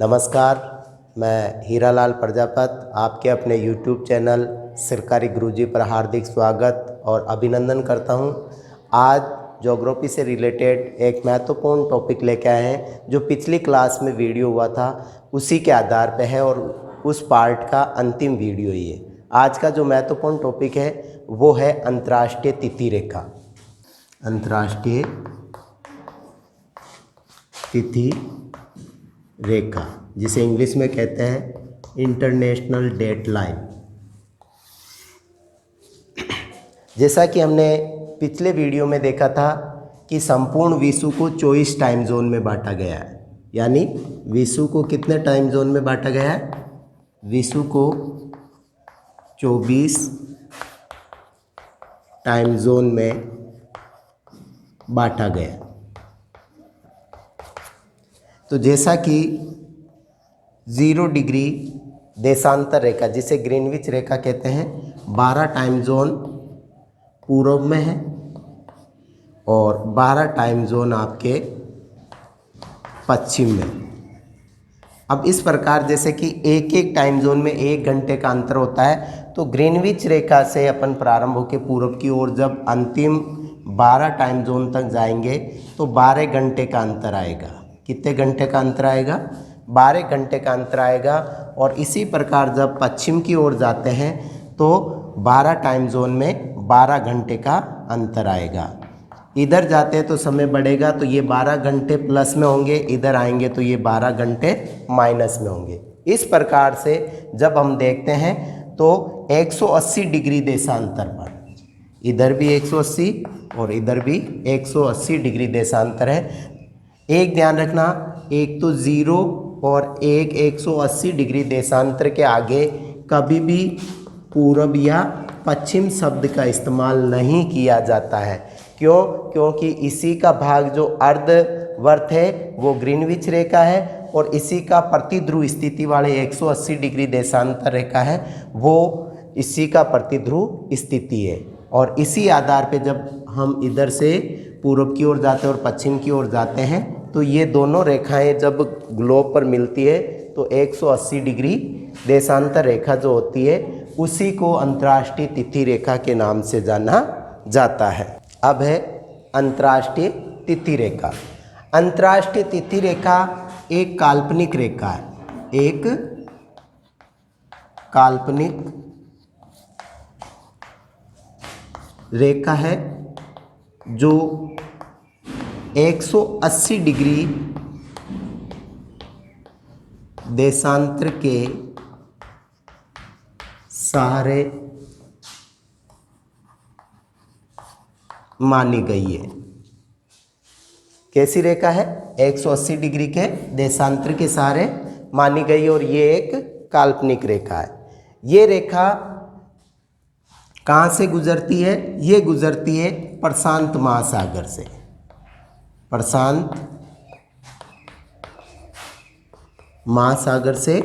नमस्कार, मैं हीरालाल प्रजापत आपके अपने YouTube चैनल सरकारी गुरुजी पर हार्दिक स्वागत और अभिनंदन करता हूं। आज ज्योग्राफी से रिलेटेड एक महत्वपूर्ण टॉपिक लेके आए हैं जो पिछली क्लास में वीडियो हुआ था उसी के आधार पर है और उस पार्ट का अंतिम वीडियो ही है। आज का जो महत्वपूर्ण टॉपिक है वो है अंतर्राष्ट्रीय तिथि रेखा। अंतर्राष्ट्रीय तिथि रेखा जिसे इंग्लिश में कहते हैं इंटरनेशनल डेट लाइन। जैसा कि हमने पिछले वीडियो में देखा था कि संपूर्ण विश्व को 24 टाइम जोन में बांटा गया है, यानी विश्व को कितने टाइम जोन में बांटा गया है? विश्व को 24 टाइम जोन में बांटा गया। तो जैसा कि 0 डिग्री देशांतर रेखा जिसे ग्रीनविच रेखा कहते हैं 12 टाइम जोन पूर्व में है और 12 टाइम जोन आपके पश्चिम में। अब इस प्रकार जैसे कि एक एक टाइम जोन में 1 घंटे का अंतर होता है, तो ग्रीनविच रेखा से अपन प्रारंभ होकर पूर्व की ओर जब अंतिम 12 टाइम जोन तक जाएंगे तो 12 घंटे का अंतर आएगा। कितने घंटे का अंतर आएगा? 12 घंटे का अंतर आएगा। और इसी प्रकार जब पश्चिम की ओर जाते हैं तो 12 टाइम जोन में 12 घंटे का अंतर आएगा। इधर जाते हैं तो समय बढ़ेगा, तो ये 12 घंटे प्लस में होंगे, इधर आएंगे तो ये 12 घंटे माइनस में होंगे। इस प्रकार से जब हम देखते हैं तो 180 डिग्री देशांतर पर, इधर भी 180 और इधर भी 180 डिग्री देशांतर है। एक ध्यान रखना, एक तो 0 और एक 180 डिग्री देशांतर के आगे कभी भी पूर्व या पश्चिम शब्द का इस्तेमाल नहीं किया जाता है। क्यों? क्योंकि इसी का भाग जो अर्धवर्त है वो ग्रीनविच रेखा है और इसी का प्रतिध्रुव स्थिति वाले 180 डिग्री देशांतर रेखा है वो इसी का प्रतिध्रुव स्थिति है। और इसी आधार पे जब हम इधर से पूर्व की ओर जाते हैं और पश्चिम की ओर जाते हैं तो ये दोनों रेखाएं जब ग्लोब पर मिलती है तो 180 डिग्री देशांतर रेखा जो होती है उसी को अंतर्राष्ट्रीय तिथि रेखा के नाम से जाना जाता है। अब है अंतर्राष्ट्रीय तिथि रेखा। अंतर्राष्ट्रीय तिथि रेखा एक काल्पनिक रेखा है, एक काल्पनिक रेखा है जो 180 डिग्री देशांतर के सहारे मानी गई है। कैसी रेखा है? 180 डिग्री के देशांतर के सहारे मानी गई और ये एक काल्पनिक रेखा है। ये रेखा कहाँ से गुजरती है? ये गुजरती है प्रशांत महासागर से। प्रशांत महासागर से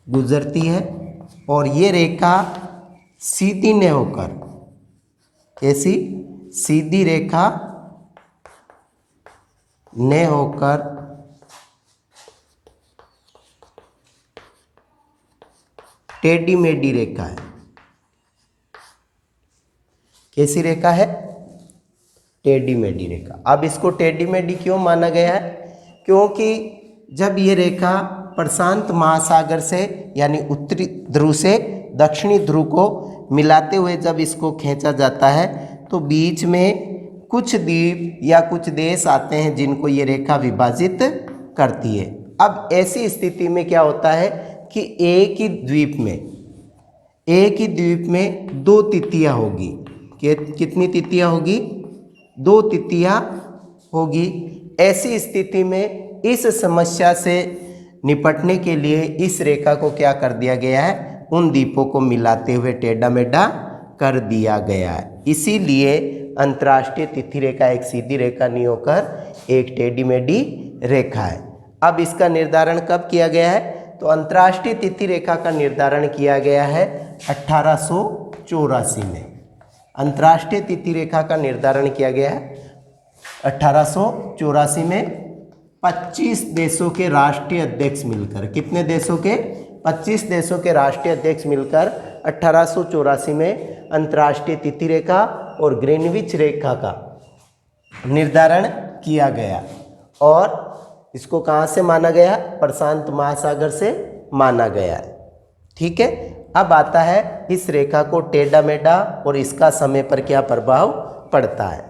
गुजरती है और ये रेखा सीधी न होकर, कैसी? सीधी रेखा न होकर टेढ़ी मेढ़ी रेखा है। कैसी रेखा है? टेढ़ी मेढ़ी रेखा। अब इसको टेढ़ी मेढ़ी क्यों माना गया है? क्योंकि जब ये रेखा प्रशांत महासागर से यानी उत्तरी ध्रुव से दक्षिणी ध्रुव को मिलाते हुए जब इसको खींचा जाता है तो बीच में कुछ द्वीप या कुछ देश आते हैं जिनको ये रेखा विभाजित करती है। अब ऐसी स्थिति में क्या होता है कि एक ही द्वीप में 2 तिथियां होगी। कितनी तिथियां होगी? 2 तिथियां होगी। ऐसी स्थिति में इस समस्या से निपटने के लिए इस रेखा को क्या कर दिया गया है? उन द्वीपों को मिलाते हुए टेढ़ा मेढ़ा कर दिया गया है। इसीलिए अंतर्राष्ट्रीय तिथि रेखा एक सीधी रेखा नहीं होकर एक टेढ़ी मेढ़ी रेखा है। अब इसका निर्धारण कब किया गया है? तो अंतर्राष्ट्रीय तिथि रेखा का निर्धारण किया गया है 1864 1884 में अंतर्राष्ट्रीय तिथि रेखा का निर्धारण किया गया है। 1884 में 25 देशों के राष्ट्रीय अध्यक्ष मिलकर, कितने देशों के? 25 देशों के राष्ट्रीय अध्यक्ष मिलकर 1884 में अंतर्राष्ट्रीय तिथि रेखा और ग्रीनविच रेखा का निर्धारण किया गया। और इसको कहाँ से माना गया? प्रशांत महासागर से माना गया है। ठीक है, अब आता है इस रेखा को टेढ़ा मेढ़ा और इसका समय पर क्या प्रभाव पड़ता है।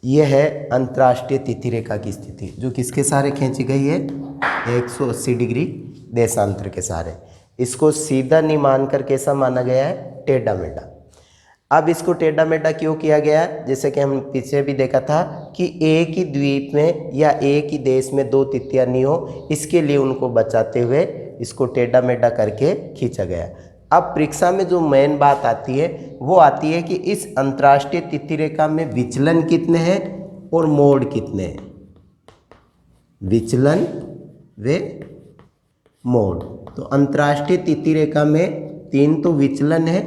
यह है अंतर्राष्ट्रीय तिथि रेखा की स्थिति, जो किसके सहारे खींची गई है? 180 डिग्री देशांतर के सहारे। इसको सीधा नहीं मानकर कैसा माना गया है? टेढ़ा मेढ़ा। अब इसको टेढ़ा मेढ़ा क्यों किया गया है? जैसे कि हम पीछे भी देखा था कि एक ही द्वीप में या एक ही देश में दो तिथियां नहीं हो, इसके लिए उनको बचाते हुए इसको टेढ़ा मेढ़ा करके खींचा गया। अब परीक्षा में जो मेन बात आती है वो आती है कि इस अंतर्राष्ट्रीय तिथि रेखा में विचलन कितने हैं और मोड़ कितने हैं। विचलन व मोड़। तो अंतर्राष्ट्रीय तिथि रेखा में 3 तो विचलन है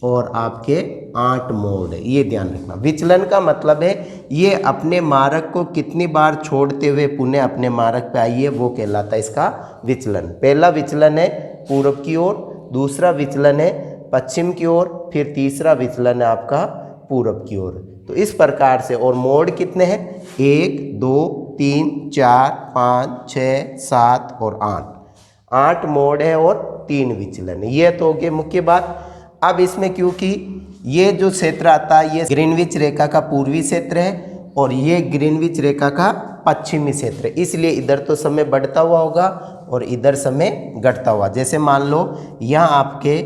और आपके 8 मोड़ है, ये ध्यान रखना। विचलन का मतलब है ये अपने मार्ग को कितनी बार छोड़ते हुए पुनः अपने मार्ग पे आई है, वो कहलाता है इसका विचलन। पहला विचलन है पूर्व की ओर, दूसरा विचलन है पश्चिम की ओर, फिर तीसरा विचलन है आपका पूरब की ओर। तो इस प्रकार से। और मोड़ कितने हैं? 1 2 3 4 5 6 7 और 8 मोड़ है और 3 विचलन है। ये तो हो गई मुख्य बात। अब इसमें क्योंकि ये जो क्षेत्र आता है ये ग्रीनविच रेखा का पूर्वी क्षेत्र है और ये ग्रीनविच रेखा का पश्चिमी क्षेत्र है, इसलिए इधर तो समय बढ़ता हुआ होगा और इधर समय घटता हुआ। जैसे मान लो यहाँ आपके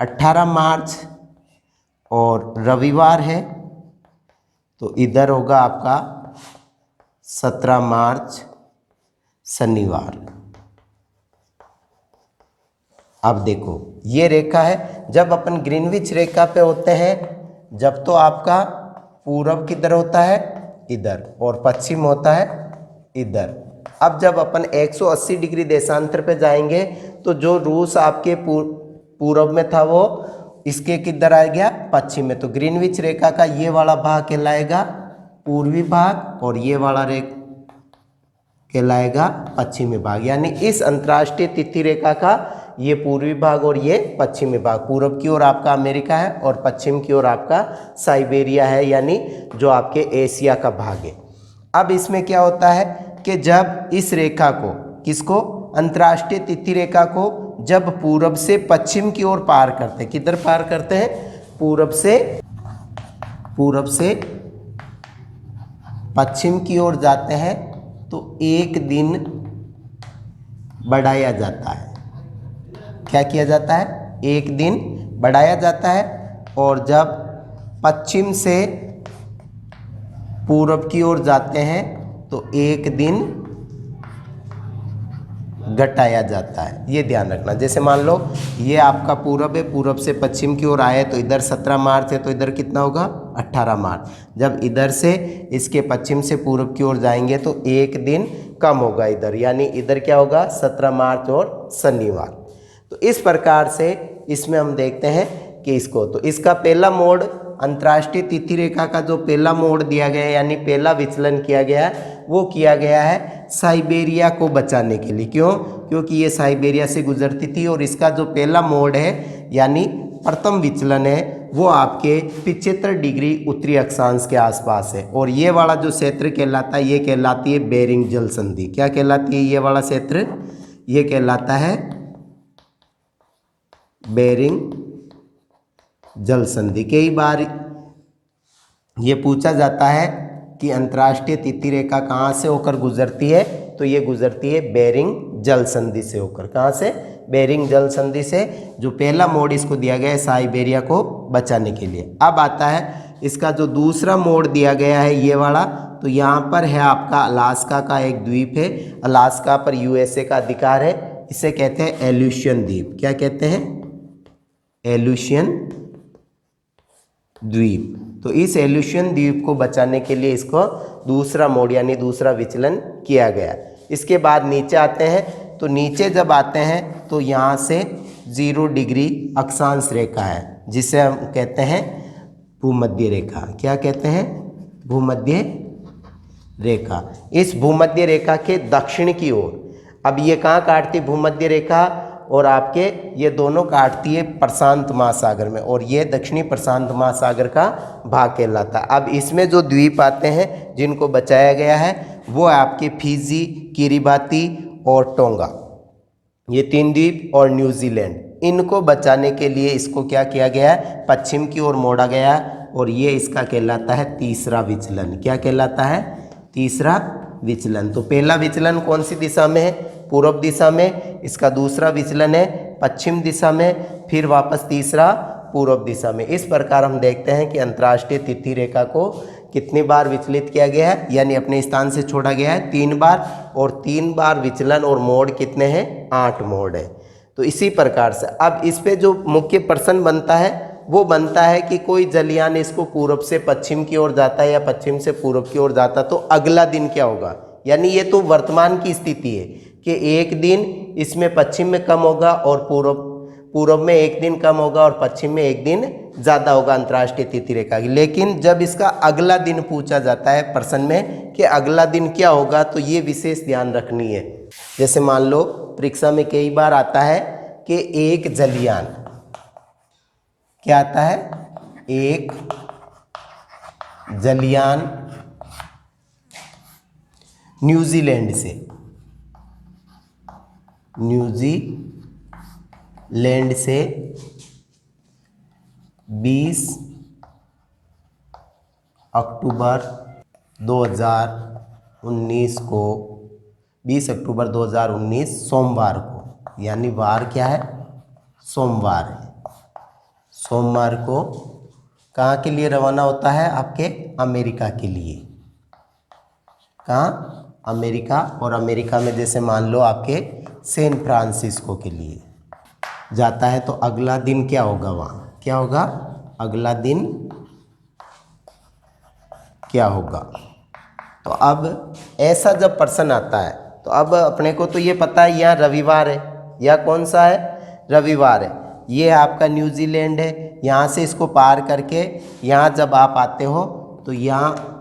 18 मार्च और रविवार है, तो इधर होगा आपका 17 मार्च शनिवार। अब देखो ये रेखा है, जब अपन ग्रीनविच रेखा पे होते हैं जब तो आपका पूरब किधर होता है? इधर, और पश्चिम होता है इधर। अब जब अपन 180 डिग्री देशांतर पे जाएंगे तो जो रूस आपके पूरब में था वो इसके किधर आ गया? पश्चिम में। तो ग्रीनविच रेखा का ये वाला भाग कहलाएगा पूर्वी भाग और ये वाला रेखा कहलाएगा पश्चिमी भाग। यानी इस अंतर्राष्ट्रीय तिथि रेखा का ये पूर्वी भाग और ये पश्चिमी भाग, पूरब की ओर आपका अमेरिका है और पश्चिम की ओर आपका साइबेरिया है, यानी जो आपके एशिया का भाग है। अब इसमें क्या होता है कि जब इस रेखा को, किसको? अंतर्राष्ट्रीय तिथि रेखा को जब पूरब से पश्चिम की ओर पार करते हैं, किधर पार करते हैं? पूरब से पश्चिम की ओर जाते हैं तो एक दिन बढ़ाया जाता है। क्या किया जाता है? एक दिन बढ़ाया जाता है। और जब पश्चिम से पूरब की ओर जाते हैं तो एक दिन घटाया जाता है, ये ध्यान रखना। जैसे मान लो ये आपका पूरब है, पूरब से पश्चिम की ओर आए तो इधर 17 मार्च है, तो इधर कितना होगा? 18 मार्च। जब इधर से इसके पश्चिम से पूरब की ओर जाएंगे तो एक दिन कम होगा इधर, यानी इधर क्या होगा? 17 मार्च और शनिवार। तो इस प्रकार से इसमें हम देखते हैं कि इसको, तो इसका पहला मोड़, अंतर्राष्ट्रीय तिथि रेखा का जो पहला मोड़ दिया गया है यानी पहला विचलन किया गया है, वो किया गया है साइबेरिया को बचाने के लिए। क्यों? क्योंकि ये साइबेरिया से गुजरती थी और इसका जो पहला मोड़ है यानी प्रथम विचलन है वो आपके 75 डिग्री उत्तरी अक्षांश के आसपास है। और ये वाला जो क्षेत्र कहलाता है ये कहलाती है बेरिंग जल संधि। क्या कहलाती है ये वाला क्षेत्र? ये कहलाता है बेरिंग जल संधि। कई बार ये पूछा जाता है कि अंतर्राष्ट्रीय तिथि रेखा कहाँ से होकर गुजरती है, तो ये गुजरती है बेरिंग जल संधि से होकर। कहाँ से? बेरिंग जल संधि से। जो पहला मोड़ इसको दिया गया है साइबेरिया को बचाने के लिए। अब आता है इसका जो दूसरा मोड़ दिया गया है ये वाला, तो यहाँ पर है आपका अलास्का का एक द्वीप है, अलास्का पर यूएसए का अधिकार है, इसे कहते हैं एल्यूशियन द्वीप। क्या कहते हैं? एल्यूशियन द्वीप। तो इस एल्यूशियन द्वीप को बचाने के लिए इसको दूसरा मोड़ यानी दूसरा विचलन किया गया। इसके बाद नीचे आते हैं, तो नीचे जब आते हैं तो यहाँ से 0 डिग्री अक्षांश रेखा है, जिसे हम कहते हैं भूमध्य रेखा। क्या कहते हैं? भूमध्य रेखा। इस भूमध्य रेखा के दक्षिण की ओर, अब ये कहाँ काटती भूमध्य रेखा, और आपके ये दोनों काटती है प्रशांत महासागर में, और ये दक्षिणी प्रशांत महासागर का भाग कहलाता है। अब इसमें जो द्वीप आते हैं जिनको बचाया गया है वो आपके फिजी, किरिबाती और टोंगा, ये 3 द्वीप, और न्यूजीलैंड। इनको बचाने के लिए इसको क्या किया गया है? पश्चिम की ओर मोड़ा गया है, और ये इसका कहलाता है तीसरा विचलन। क्या कहलाता है? तीसरा विचलन। तो पहला विचलन कौन सी दिशा में है? पूर्व दिशा में। इसका दूसरा विचलन है पश्चिम दिशा में, फिर वापस तीसरा पूर्व दिशा में। इस प्रकार हम देखते हैं कि अंतर्राष्ट्रीय तिथि रेखा को कितनी बार विचलित किया गया है, यानी अपने स्थान से छोड़ा गया है 3 बार, और 3 बार विचलन और मोड़ कितने हैं? 8 मोड़ है। तो इसी प्रकार से अब इस पे जो मुख्य प्रश्न बनता है वो बनता है कि कोई जलयान इसको पूर्व से पश्चिम की ओर जाता है या पश्चिम से पूर्व की ओर जाता, तो अगला दिन क्या होगा? यानी ये तो वर्तमान की स्थिति है कि एक दिन इसमें पश्चिम में कम होगा और पूर्व में एक दिन कम होगा और पश्चिम में एक दिन ज़्यादा होगा अंतर्राष्ट्रीय तिथि रेखा की। लेकिन जब इसका अगला दिन पूछा जाता है प्रश्न में कि अगला दिन क्या होगा, तो ये विशेष ध्यान रखनी है। जैसे मान लो परीक्षा में कई बार आता है कि एक जलयान, क्या आता है? एक जलयान न्यूजीलैंड से 20 अक्टूबर 2019 को, 20 अक्टूबर 2019 सोमवार को, यानी वार क्या है? सोमवार है। सोमवार को कहाँ के लिए रवाना होता है? आपके अमेरिका के लिए। कहाँ? अमेरिका। और अमेरिका में जैसे मान लो आपके सैन फ्रांसिस्को के लिए जाता है, तो अगला दिन क्या होगा वहाँ? क्या होगा? अगला दिन क्या होगा? तो अब ऐसा जब प्रश्न आता है तो अब अपने को तो ये पता है यहाँ रविवार है, या कौन सा है? रविवार है। ये आपका न्यूजीलैंड है। यहाँ से इसको पार करके यहाँ जब आप आते हो तो यहाँ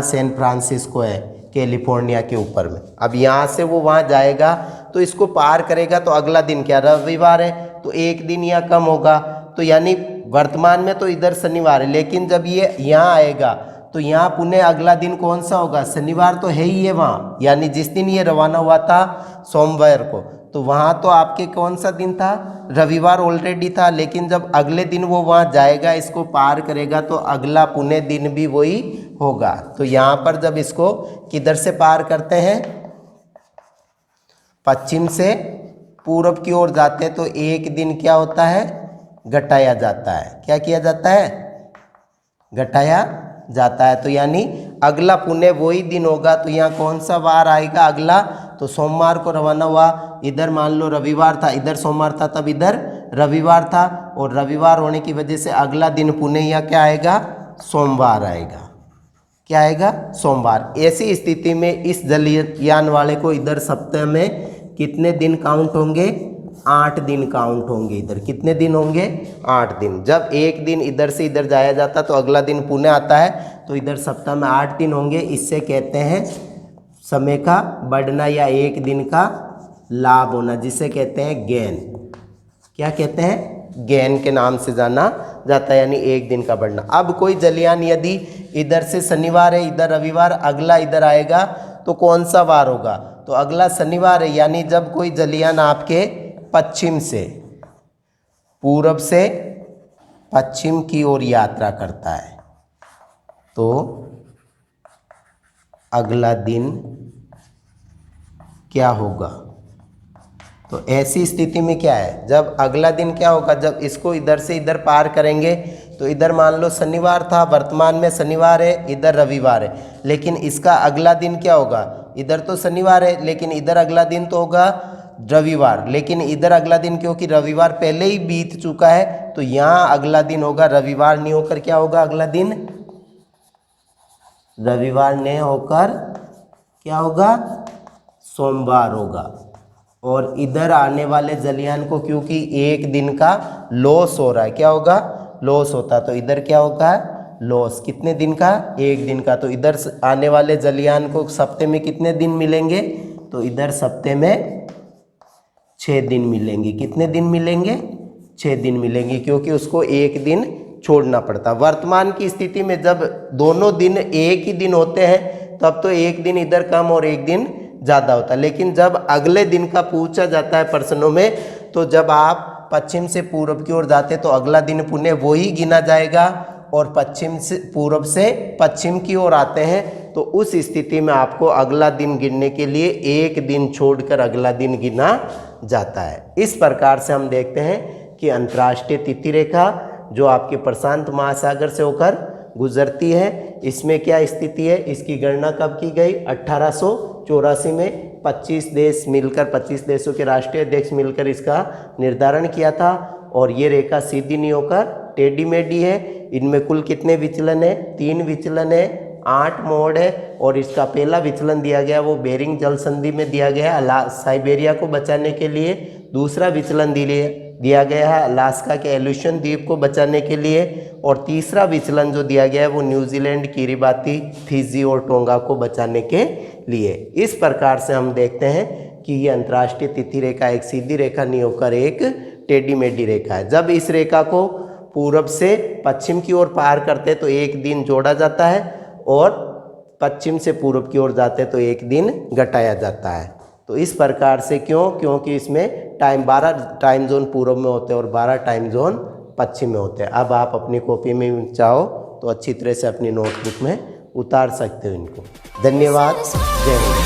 सैन फ्रांसिस्को है कैलिफोर्निया के ऊपर में। अब यहाँ से वो वहाँ जाएगा तो इसको पार करेगा, तो अगला दिन क्या? रविवार है, तो एक दिन यहाँ कम होगा। तो यानी वर्तमान में तो इधर शनिवार है, लेकिन जब ये यहाँ आएगा तो यहाँ पुनः अगला दिन कौन सा होगा? शनिवार तो है ही है वहाँ। यानी जिस दिन ये रवाना हुआ था सोमवार को, तो वहाँ तो आपके कौन सा दिन था? रविवार ऑलरेडी था। लेकिन जब अगले दिन वो वहाँ जाएगा, इसको पार करेगा, तो अगला पुण्य दिन भी वही होगा। तो यहाँ पर जब इसको किधर से पार करते हैं? पश्चिम से पूर्व की ओर जाते हैं, तो एक दिन क्या होता है? घटाया जाता है। क्या किया जाता है? घटाया जाता है। तो यानी अगला पुण्य वही दिन होगा। तो यहाँ कौन सा वार आएगा अगला? तो सोमवार को रवाना हुआ, इधर मान लो रविवार था, इधर सोमवार था, तब इधर रविवार था, और रविवार होने की वजह से अगला दिन पुण्य यहाँ क्या आएगा? सोमवार आएगा। क्या आएगा? सोमवार। ऐसी स्थिति में इस जलयान वाले को इधर सप्ताह में कितने दिन काउंट होंगे? 8 दिन काउंट होंगे। इधर कितने दिन होंगे? 8 दिन। जब एक दिन इधर से इधर जाया जाता तो अगला दिन पुणे आता है, तो इधर सप्ताह में 8 दिन होंगे। इससे कहते हैं समय का बढ़ना या एक दिन का लाभ होना, जिसे कहते हैं गेन। क्या कहते हैं? गेन के नाम से जाना जाता है, यानी एक दिन का बढ़ना। अब कोई जलयान यदि इधर से शनिवार है, इधर रविवार, अगला इधर आएगा, तो कौन सा वार होगा? तो अगला शनिवार है। यानी जब कोई जलयान आपके पश्चिम से पूर्व से पश्चिम की ओर यात्रा करता है, तो अगला दिन क्या होगा? तो ऐसी स्थिति में क्या है? जब अगला दिन क्या होगा? जब इसको इधर से इधर पार करेंगे, तो इधर मान लो शनिवार था, वर्तमान में शनिवार है, इधर रविवार है, लेकिन इसका अगला दिन क्या होगा? इधर तो शनिवार है, लेकिन इधर अगला दिन तो होगा रविवार। लेकिन इधर अगला दिन, क्योंकि रविवार पहले ही बीत चुका है, तो यहाँ अगला दिन होगा रविवार नहीं होकर क्या होगा? अगला दिन रविवार नहीं होकर क्या होगा? सोमवार होगा। और इधर आने वाले जलयान को क्योंकि एक दिन का लॉस हो रहा है, क्या होगा, लॉस होता, तो इधर क्या होगा, लॉस, कितने दिन का, एक दिन का। तो इधर आने वाले जलयान को सप्ते में कितने दिन मिलेंगे, तो इधर सप्ते में 6 दिन मिलेंगे। कितने दिन मिलेंगे, 6 दिन मिलेंगे, क्योंकि उसको एक दिन छोड़ना पड़ता। वर्तमान की स्थिति में जब दोनों दिन एक ही दिन होते हैं तब तो एक दिन इधर कम और एक दिन ज़्यादा होता है, लेकिन जब अगले दिन का पूछा जाता है प्रश्नों में, तो जब आप पश्चिम से पूर्व की ओर जाते तो अगला दिन पुनः वही गिना जाएगा, और पश्चिम से पूर्व से पश्चिम की ओर आते हैं तो उस स्थिति में आपको अगला दिन गिनने के लिए एक दिन छोड़कर अगला दिन गिना जाता है। इस प्रकार से हम देखते हैं कि अंतर्राष्ट्रीय तिथि रेखा जो आपके प्रशांत महासागर से होकर गुजरती है, इसमें क्या स्थिति है, इसकी गणना कब की गई, 1884 में 25 देश मिलकर, 25 देशों के राष्ट्रीय अध्यक्ष मिलकर इसका निर्धारण किया था। और ये रेखा सीधी नहीं होकर टेढ़ी मेढ़ी है। इनमें कुल कितने विचलन है, 3 विचलन है, 8 मोड़ है, और इसका पहला विचलन दिया गया वो बेरिंग जल संधि में दिया गया है साइबेरिया को बचाने के लिए। दूसरा विचलन दिया गया है अलास्का के एल्यूशन द्वीप को बचाने के लिए, और तीसरा विचलन जो दिया गया है वो न्यूजीलैंड, किरिबाती, फिजी और टोंगा को बचाने के लिए। इस प्रकार से हम देखते हैं कि ये अंतर्राष्ट्रीय तिथि रेखा एक सीधी रेखा नहीं होकर एक टेढ़ी मेढ़ी रेखा है। जब इस रेखा को पूरब से पश्चिम की ओर पार करते तो एक दिन जोड़ा जाता है, और पश्चिम से पूर्व की ओर जाते तो एक दिन घटाया जाता है। तो इस प्रकार से क्योंकि इसमें 12 टाइम जोन पूर्व में होते हैं और 12 टाइम जोन पश्चिम में होते हैं। अब आप अपनी कॉपी में चाहो तो अच्छी तरह से अपनी नोटबुक में उतार सकते हो इनको। धन्यवाद। जय हिंद।